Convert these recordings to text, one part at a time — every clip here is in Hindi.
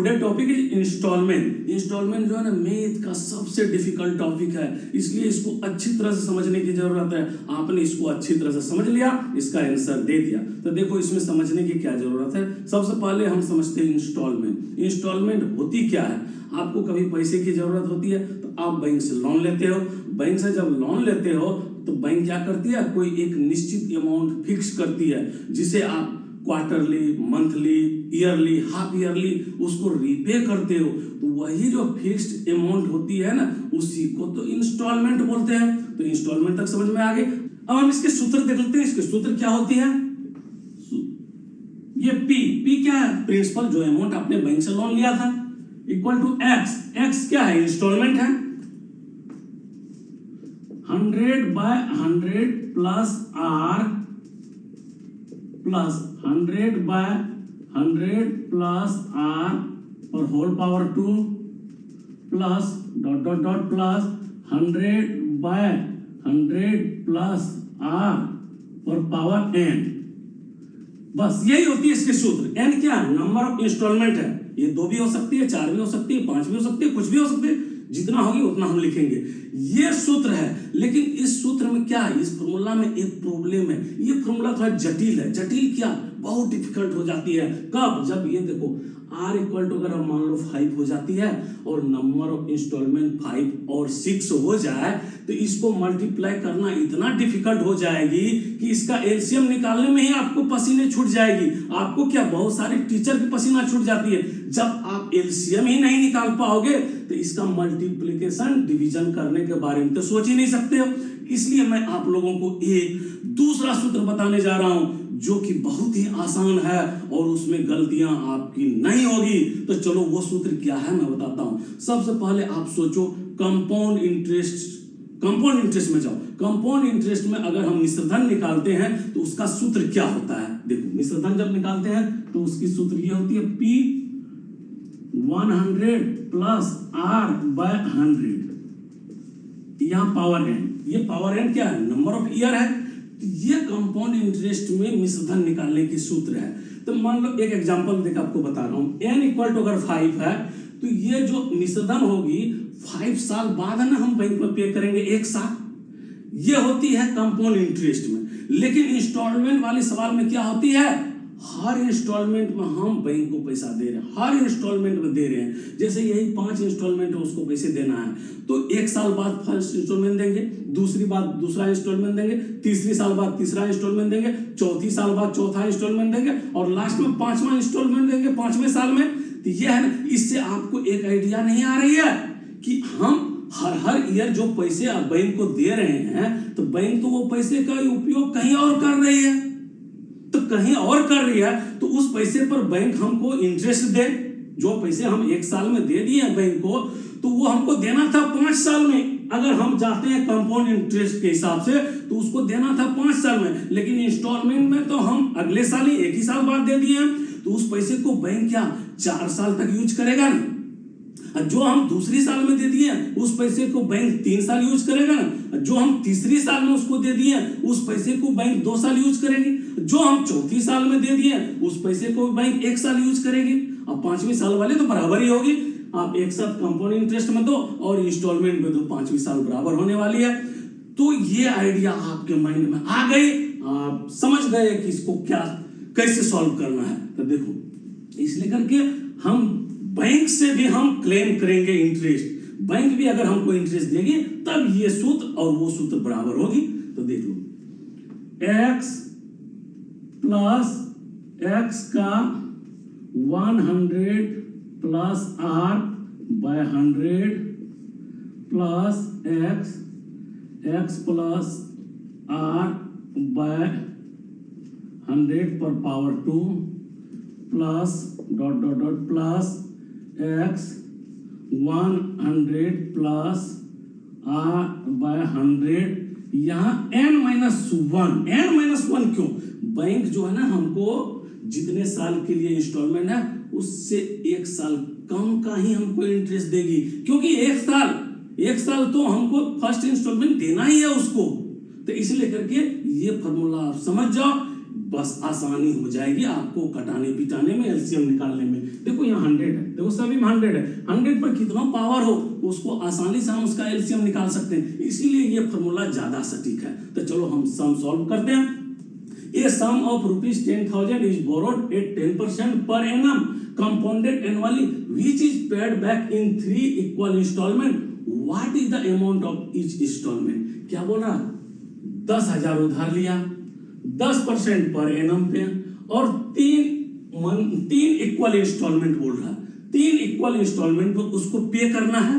Today topic is instalment. Instalment जो है ना मैथ का सबसे डिफिकल्ट टॉपिक है, इसलिए इसको अच्छी तरह से समझने की जरूरत है। आपने इसको अच्छी तरह से समझ लिया, इसका आंसर दे दिया। तो देखो इसमें समझने की क्या जरूरत है। सबसे पहले हम समझते हैं इंस्टॉलमेंट। इंस्टॉलमेंट होती क्या है? आपको कभी पैसे की जरूरत होती है तो आप बैंक से लोन लेते हो। बैंक से जब लोन लेते हो तो बैंक क्या करती है, कोई एक निश्चित अमाउंट फिक्स करती है, जिसे आप quarterly, monthly, yearly, half yearly उसको रीपे करते हो। तो वही जो फिक्स्ड अमाउंट होती है ना, उसी को तो इंस्टॉलमेंट बोलते हैं। तो इंस्टॉलमेंट तक समझ में आ गए। अब हम इसके सूत्र देख लेते हैं। इसके सूत्र क्या होती है? ये पी क्या है? प्रिंसिपल, जो अमाउंट आपने बैंक से लोन लिया था, इक्वल टू एक्स। एक्स क्या है? इंस्टॉलमेंट है। 100/100 plus R plus 100/100 plus R और whole power 2 plus dot dot dot plus 100/100 plus R और पावर n। बस यही होती है इसके सूत्र। n क्या? नंबर ऑफ इंस्टॉलमेंट है। ये 2 भी हो सकती है, 4 भी हो सकती है, 5 भी हो सकती है, कुछ भी हो सकती है। जितना होगी उतना हम लिखेंगे। ये सूत्र है। लेकिन इस सूत्र में क्या है? इस फॉर्मूला में एक प्रॉब्लम है। ये फॉर्मूला थोड़ा जटिल है। जटिल क्या? बहुत डिफिकल्ट हो जाती है। कब? जब ये देखो r इक्वल टू अगर हम मान लो 5 हो जाती है और नंबर ऑफ इंस्टॉलमेंट 5 और 6 हो जाए तो इसको मल्टीप्लाई करना इतना डिफिकल्ट हो जाएगी कि इसका एलसीएम निकालने में ही आपको पसीने छूट जाएगी। आपको क्या, बहुत सारे टीचर की पसीना छूट जाती है। जब आप एलसीएम ही नहीं निकाल पाओगे तो इसका मल्टीप्लिकेशन, डिवीजन करने के बारे में तो सोच ही नहीं सकते हो। इसलिए मैं आप लोगों को एक दूसरा सूत्र बताने जा रहा हूं जो कि बहुत ही आसान है और उसमें गलतियां आपकी नहीं होगी। तो चलो वो सूत्र क्या है मैं बताता हूं। सबसे पहले आप सोचो कंपाउंड इंटरेस्ट। कंपाउंड इंटरेस्ट में जाओ। कंपाउंड इंटरेस्ट में अगर हम मिश्रधन निकालते हैं तो उसका सूत्र क्या होता है? देखो मिश्रधन जब निकालते हैं तो उसकी सूत्र ये होती है P 100 प्लस R/100, यहाँ पावर n। ये पावर n क्या है? नंबर ऑफ ईयर है। तो ये कंपाउंड इंटरेस्ट में मिश्रधन निकालने की सूत्र है। तो मान लो एक एग्जांपल देकर आपको बता रहा हूं। n इक्वल टू अगर 5 है तो ये जो मिश्रधन होगी 5 साल बाद है ना, हम बैंक में पे करेंगे 1 साल। ये होती है कंपाउंड इंटरेस्ट में। लेकिन इंस्टॉलमेंट वाले सवाल में क्या होती है? हर इंस्टॉलमेंट में हम बैंक को पैसा दे रहे हैं। हर इंस्टॉलमेंट में दे रहे हैं। जैसे यही 5 इंस्टॉलमेंट है, उसको पैसे देना है तो 1 साल बाद फर्स्ट इंस्टॉलमेंट देंगे, दूसरी बार दूसरा इंस्टॉलमेंट देंगे, तीसरी साल बाद तीसरा इंस्टॉलमेंट देंगे, चौथी साल बाद चौथा इंस्टॉलमेंट देंगे और लास्ट में 5वां इंस्टॉलमेंट देंगे 5वें साल में। तो यह है ना, इससे आपको एक आइडिया नहीं आ रही है कि हम हर ईयर जो पैसे आप बैंक को दे रहे हैं तो बैंक तो वो पैसे का उपयोग कहीं और कर रही है। तो कहीं और कर रही है तो उस पैसे पर बैंक हमको इंटरेस्ट दे। जो पैसे हम 1 साल में दे दिए बैंक को तो वो हमको देना था 5 साल में। अगर हम चाहते हैं कंपाउंड इंटरेस्ट के हिसाब से तो उसको देना था 5 साल में। लेकिन इंस्टॉलमेंट में तो हम अगले साल ही 1 ही साल बाद दे दिए हैं। तो उस पैसे को बैंक क्या 4 साल तक यूज करेगा ना। जो हम दूसरी साल में दे दिए उस पैसे को बैंक 3 साल यूज करेगा ना। जो हम तीसरी साल में उसको दे दिए उस पैसे को बैंक 2 साल यूज करेगी। जो हम चौथी साल में दे दिए उस पैसे को बैंक 1 साल यूज करेगी। अब 5वीं साल वाले तो बराबर ही होगी। आप एक साथ कंपाउंड इंटरेस्ट में दो और इंस्टॉलमेंट में दो, 5वीं साल बराबर होने वाली है। तो ये आइडिया आपके माइंड में आ गई, आप समझ गए कि इसको क्या कैसे सॉल्व करना है। तो देखो इसलिए करके हम बैंक से भी हम क्लेम करेंगे इंटरेस्ट। बैंक भी अगर हमको इंटरेस्ट देगी तब ये सूत्र और वो सूत्र बराबर होगी। तो देख लो x प्लस x का 100 plus R/100 plus x plus R/100 पर power 2 plus dot dot dot plus x 100 plus R/100। यहाँ n-1 क्यों? बैंक जो है ना हमको जितने साल के लिए इंस्टॉलमेंट है उससे 1 साल कम का ही हमको इंटरेस्ट देगी। क्योंकि 1 साल तो हमको फर्स्ट इंस्टॉलमेंट देना ही है उसको। तो इसलिए करके ये फॉर्मूला आप समझ जाओ। बस आसानी हो जाएगी आपको कटाने पिटाने में, एलसीएम निकालने में। देखो यहाँ 100 है, देखो सभी में 100 है, 100 पर कितना पावर हो उसको आसानी से हम उसका एलसीएम निकाल सकते हैं, इसीलिए ये फॉर्मूला ज्यादा सटीक है। तो चलो हम सम सॉल्व करते हैं। A sum of rupees 10,000 is borrowed at 10% per annum, compounded annually, which is paid back in 3 equal installment. What is the amount of each installment? क्या बोल रहा? 10,000 उधार लिया, 10% पर एनम पे, और 3 इक्वल इंस्टॉलमेंट बोल रहा, 3 इक्वल इंस्टॉलमेंट को उसको पे करना है,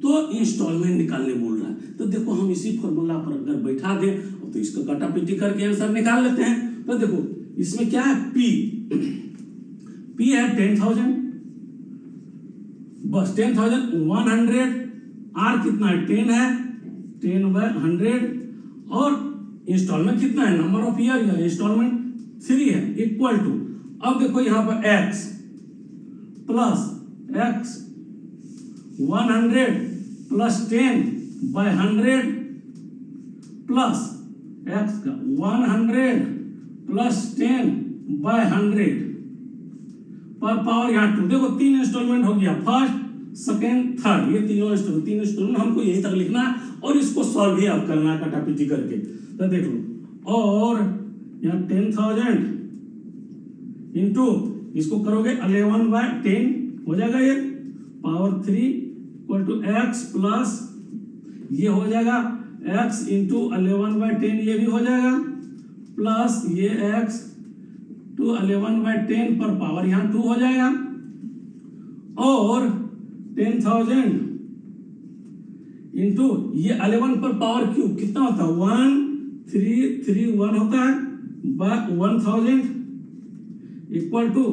तो इंस्टॉलमेंट निकालने बोल रहा है। तो देखो हम इसी फॉर्मूला पर अगर बैठा दें तो इसका काटा पीटी करके आंसर निकाल लेते हैं। तो देखो इसमें क्या है, पी है 10,000, बस 10,000, 100, आर कितना है 10 है, 10/100, और इंस्टॉलमेंट कितना है, नंबर ऑफ ईयर या इंस्टॉलमेंट 3 है, इक्वल टू, अब देखो यहां पर x plus x 100 plus 10/100 plus x का 100 प्लस 10/100 पर पावर यहाँ 2। देखो 3 इंस्टॉलमेंट हो गया, फर्स्ट सेकेंड थर्ड, ये तीन इंस्टॉलमेंट हमको यहीं तक लिखना है और इसको सॉल्व भी आप करना है कटापीटी करके। तो देख लो, और यहाँ 10,000 इंटू इसको करोगे 11/10 हो जाएगा, ये power 3 equal to x plus ये हो जाएगा x इंटू 11/10, ये भी हो जाएगा, प्लस ये x टू 11/10 पर पावर यहाँ 2 हो जाएगा, और 10,000 इंटू ये 11 पर पावर क्यूब कितना होता है 1331 होता है, by 1000 equal to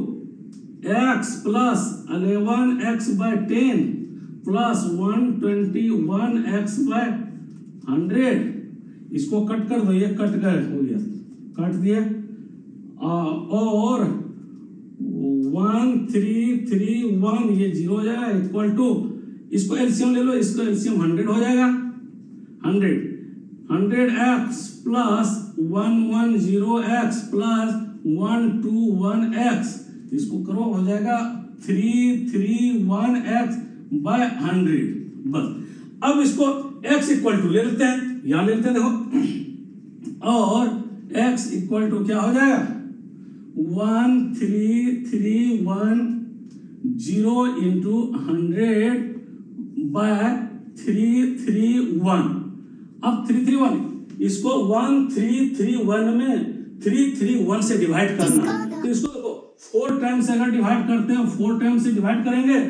x plus 11x/10 plus 121x/100। इसको कट कर दो, ये कट गए हो गया, काट दिए, और 1331 ये 0 हो जाएगा, इक्वल टू इसको एलसीएम ले लो, इसको एलसीएम 100 हो जाएगा, 100x plus 110x plus 121x, इसको करो हो जाएगा 331x/100। बस अब इसको x इक्वल टू ले लेते हैं, यहां ले लेते हैं देखो, और x इक्वल टू क्या हो जाएगा 13310 इंटू 100/331। अब 331 इसको 1331 में 331 से डिवाइड करना, तो इसको देखो 4 टाइम्स से अगर डिवाइड करते हैं, 4 टाइम्स से डिवाइड करेंगे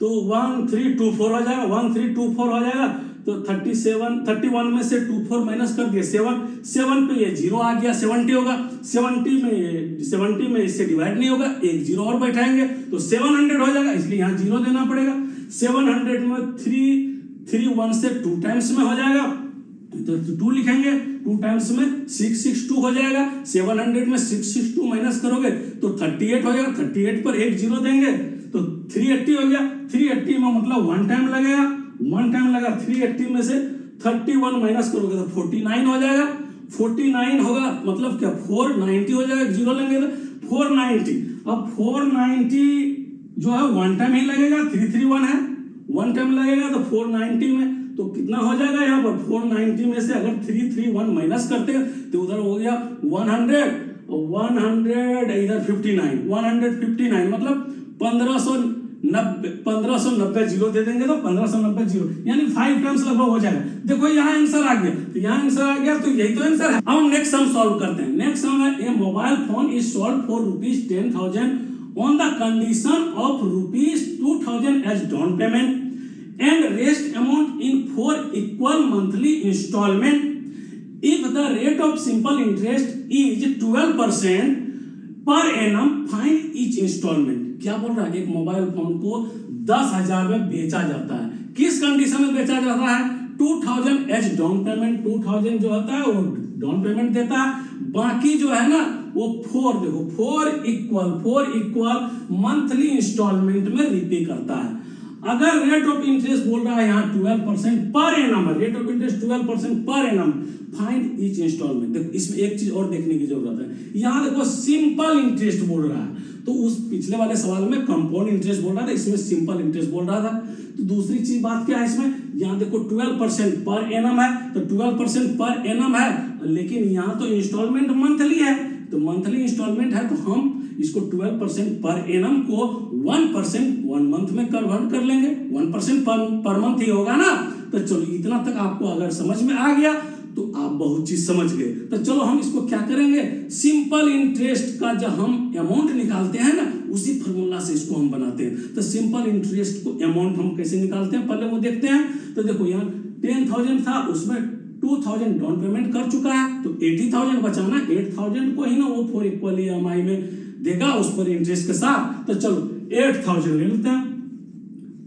तो 1324 हो जाएगा, 1324 हो जाएगा, तो 31 में से 24 माइनस कर दिए 7 पे ये 0 आ गया, 70 होगा, 70 में इससे डिवाइड नहीं होगा, एक 0 और बैठाएंगे तो 700 हो जाएगा, इसलिए यहाँ 0 देना पड़ेगा। 700 में 331 से 2 टाइम्स में हो जाएगा, तो 2 लिखेंगे, 2 टाइम्स में 662 हो जाएगा, 700 में 662 माइनस करोगे तो 38 हो जाएगा, 38 पर एक 0 देंगे तो 380 हो गया, 380 में मतलब 1 टाइम लगेगा, 1 टाइम लगा, 380 में से 31 माइनस करोगे तो 49 हो जाएगा, 49 होगा मतलब क्या 490 हो जाएगा, 0 लेंगे तो 490। अब 490 जो है 1 टाइम ही लगेगा, 331 है 1 टाइम लगेगा, तो 490 में तो कितना हो जाएगा यहाँ पर 490 में से अगर 331 माइनस करते हैं तो उधर हो गया 100 इधर 59, 159 मतलब 1590 जीरो दे देंगे तो 1590 जीरो, यानी 5 टाइम्स लगभग हो जाएगा। देखो यहाँ आंसर आ गया, तो यहाँ आंसर आ गया, तो यही तो आंसर है। अब हम नेक्स्ट सम सॉल्व करते हैं। नेक्स्ट सम है a mobile phone is sold for ₹10,000 on the condition of ₹2,000 as down payment and rest amount in 4 equal monthly installment. If the rate of simple interest is 12% per annum, find each installment. क्या बोल रहा है, एक मोबाइल फोन को 10,000 में बेचा जाता है, किस कंडीशन में बेचा जाता है 2000 एज डाउन पेमेंट, 2000 जो होता है वो डाउन पेमेंट देता है, बाकी जो है ना वो 4 इक्वल मंथली इंस्टॉलमेंट में रिपे करता है। अगर रेट ऑफ इंटरेस्ट बोल रहा है यहाँ 12% पर एनम है, rate of interest 12% per annum, find each instalment. देखो इसमें एक चीज और देखने की जरूरत है, यहाँ देखो सिंपल इंटरेस्ट बोल रहा है, तो उस पिछले वाले सवाल में कंपाउंड इंटरेस्ट बोल रहा था, इसमें सिंपल इंटरेस्ट बोल रहा था। तो दूसरी चीज बात क्या है इसमें, यहाँ देखो 12% पर एनम है, तो 12% पर एनम है, लेकिन यहाँ तो इंस्टॉलमेंट मंथली है, तो मंथली इंस्टॉलमेंट है, तो हम इसको 12% पर एनम को 1% 1 मंथ में कन्वर्ट कर लेंगे, 1% पर मंथ ही होगा ना। तो चलो इतना तक आपको अगर समझ में आ गया तो आप बहुत चीज समझ गए। तो चलो हम इसको क्या करेंगे, सिंपल इंटरेस्ट का जब हम अमाउंट निकालते हैं ना, उसी फॉर्मूला से इसको हम बनाते हैं। तो सिंपल इंटरेस्ट को अमाउंट हम कैसे निकालते हैं पहले वो देखते हैं। तो देखो यहाँ 10,000 था, उसमें 2,000 डाउन पेमेंट कर चुका है, तो 80,000 बचाना, 8,000 को ही ना वो 4 इक्वली EMI में देगा उस पर इंटरेस्ट के साथ। तो चलो 8,000 ले लेते हैं,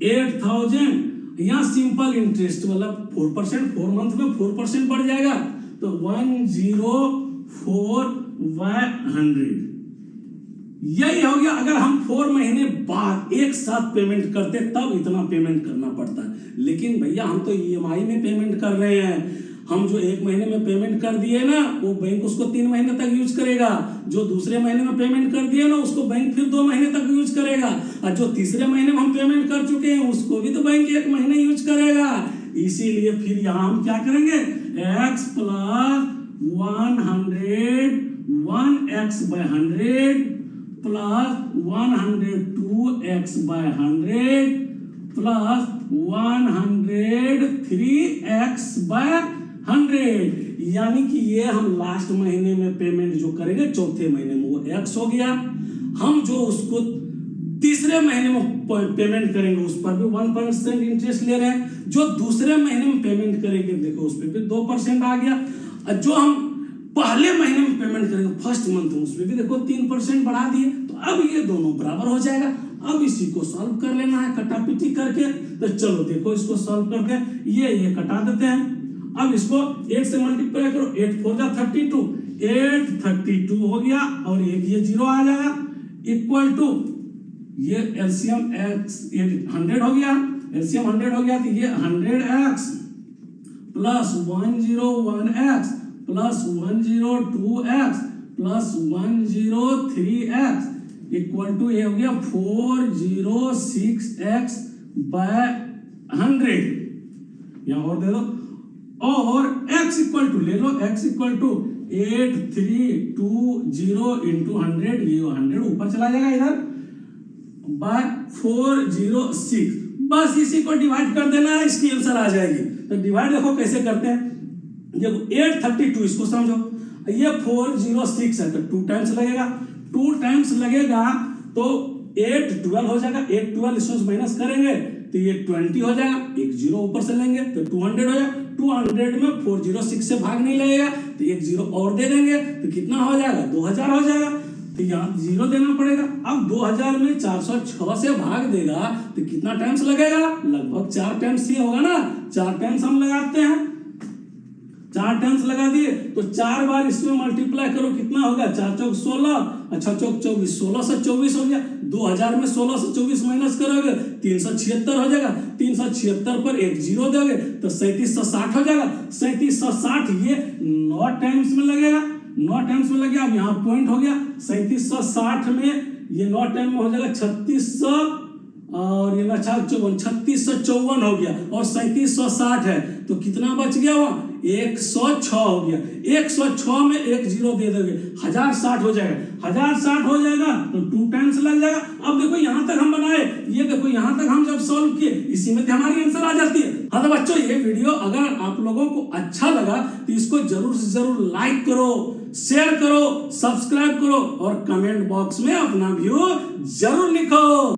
8,000 यहाँ सिंपल इंटरेस्ट मतलब 4%, 4 मंथ में 4% बढ़ जाएगा, तो 104/100 यही हो गया। अगर हम 4 महीने बाद एक साथ पेमेंट करते तब इतना पेमेंट करना पड़ता है, लेकिन भैया हम तो EMI में पेमेंट कर रहे हैं। हम जो 1 महीने में पेमेंट कर दिए ना, वो बैंक उसको 3 महीने तक यूज करेगा, जो दूसरे महीने में पेमेंट कर दिए ना उसको बैंक फिर 2 महीने तक यूज करेगा, और जो तीसरे महीने में हम पेमेंट कर चुके हैं उसको भी तो बैंक 1 महीने यूज करेगा। इसीलिए फिर यहाँ हम क्या करेंगे, x + 100 1x/100 plus 102x/100 plus 100 3x/100, यानी कि ये हम लास्ट महीने में पेमेंट जो करेंगे चौथे महीने में वो x हो गया। हम जो उसको तीसरे महीने में पेमेंट करेंगे उस पर भी 1% इंटरेस्ट ले रहे हैं, जो दूसरे महीने में पेमेंट करेंगे देखो उस पर भी 2% आ गया, और जो हम पहले महीने में पेमेंट करेंगे फर्स्ट मंथ में उसमें भी देखो 3% बढ़ा दिए। तो अब ये दोनों बराबर हो जाएगा। अब इसी को सॉल्व कर लेना है कटापिटी करके। तो चलो देखो इसको सॉल्व करते हैं, ये कटा देते हैं। अब इसको 8 से मल्टीप्लाई करो, 8 4 जा 32, 832 हो गया, और ये 0 आ जाएगा, इक्वल टू ये एलसीएम x 100 हो गया, एलसीएम 100 हो गया, तो ये 100x plus 101x plus 102x plus 103x equal to ये हो गया 406x/100। यहाँ और दे दो, और x इक्वल टू ले लो, x इक्वल टू 8320 इंटू 100, ये 100 ऊपर चला जाएगा इधर, बाय 406। बस इसी को डिवाइड कर देना है, इसकी आंसर आ जाएगी। तो डिवाइड देखो कैसे करते हैं, जब 832 इसको समझो, ये 406 है तो 2 टाइम्स लगेगा, 2 टाइम्स लगेगा तो 8 12 हो जाएगा, 8 12 इसमें माइनस करेंगे तो ये 20 हो जाएगा, एक 0 ऊपर से लेंगे तो 200 हो जाएगा, 200 में 406 से भाग नहीं लगेगा तो एक 0 और दे देंगे तो कितना हो जाएगा, 2000 हो जाएगा। तो यहाँ 0 देना पड़ेगा। अब 2000 में 406 से भाग देगा तो कितना टाइम्स लगेगा, लगभग 4 टाइम्स ही होगा ना। 4 टाइम्स हम लगाते हैं, 4 टाइम्स लगा दिए तो 4 बार इसमें मल्टीप्लाई करो, कितना होगा, 4 चौक 16, अच्छा चौक 24, 16 से 24 हो गया। 2000 में 16 से 24 माइनस करोगे 376 हो जाएगा, 376 पर एक 0 दोगे तो 3760 हो जाएगा। 3760 ये 9 टाइम्स में लगेगा, 9 टाइम्स में लगेगा। अब यहाँ पॉइंट हो गया 3760 में ये 9 टाइम में हो जाएगा 3600 और ये 3654 हो गया, और 3760 है तो कितना बच गया, वहाँ 106 हो गया। 106 में एक 0 दे दोगे 1060 हो जाएगा, 1060 हो जाएगा तो 2 टाइम्स लग जाएगा। अब देखो यहाँ तक हम बनाए, ये देखो यहाँ तक हम जब सॉल्व किए इसी में हमारी आंसर आ जाती है। हाँ तो बच्चों ये वीडियो अगर आप लोगों को अच्छा लगा तो इसको जरूर से जरूर लाइक करो, शेयर करो, सब्सक्राइब करो और कमेंट बॉक्स में अपना व्यू जरूर लिखो।